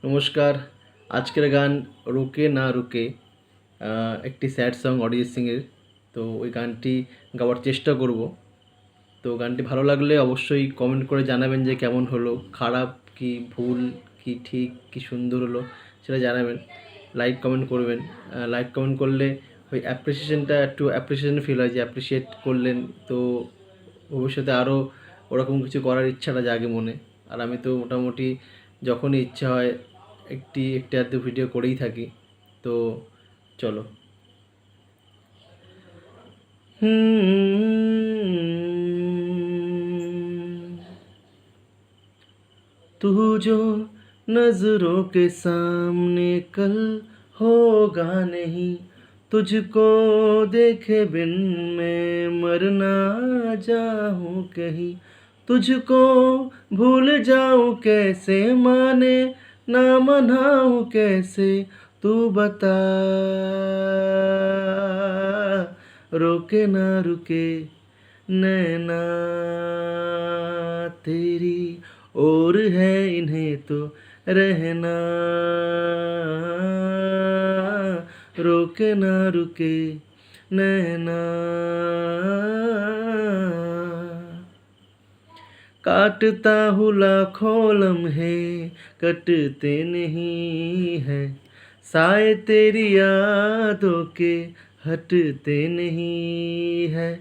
নমস্কার। আজকের গান রোকে না রুকে একটি স্যাড সং অরিজিৎ সিংয়ের। তো ওই গানটি গাওয়ার চেষ্টা করব। তো গানটি ভালো লাগলে অবশ্যই কমেন্ট করে জানাবেন যে কেমন হলো, খারাপ কি ভুল কি ঠিক কি সুন্দর হলো সেটা জানাবেন। লাইক কমেন্ট করবেন। লাইক কমেন্ট করলে ওই অ্যাপ্রিসিয়েশনটা একটু অ্যাপ্রিসিয়েশন ফিল হয় যে অ্যাপ্রিসিয়েট করলেন। তো ভবিষ্যতে আরও ওরকম কিছু করার ইচ্ছাটা জাগে মনে। আর আমি তো মোটামুটি যখনই ইচ্ছা হয় একটি আধটু ভিডিও করেই থাকি। তো চলো। तू जो नजरों के सामने कल होगा नहीं, तुझको देखे बिन मैं मर ना जाऊं कहीं। तुझको भूल जाऊं कैसे, माने ना मनाऊं कैसे, तू बता। रोके ना रुके नैना तेरी और है इन्हें तो रहना। रोके ना रुके नैना। काटता हूँ लाखों लम्हे, कटते नहीं है, साए तेरी यादों के हटते नहीं है।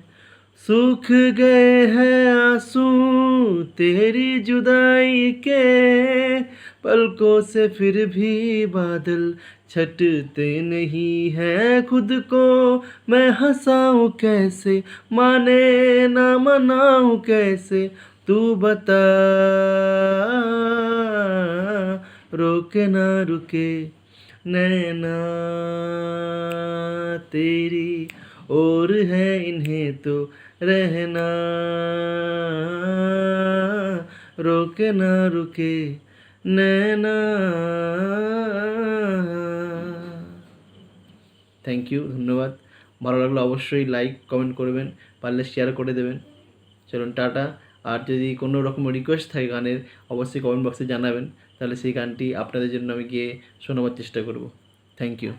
सूख गए हैं आंसू तेरी जुदाई के, पलकों से फिर भी बादल छटते नहीं है। खुद को मैं हंसाऊं कैसे, माने ना मनाऊं कैसे, तू बता। रोके ना रुके नैना तेरी और है इन्हें तो रहना। रोके ना रुके नैना। থ্যাংক ইউ, ধন্যবাদ। ভালো লাগলে অবশ্যই লাইক কমেন্ট করবেন, পারলে শেয়ার করে দেবেন। চলুন টাটা। আর যদি কোনো রকম রিকোয়েস্ট থাকে গানের অবশ্যই কমেন্ট বক্সে জানাবেন, তাহলে সেই গানটি আপনাদের জন্য আমি গিয়ে শোনাবার চেষ্টা করব। Thank you.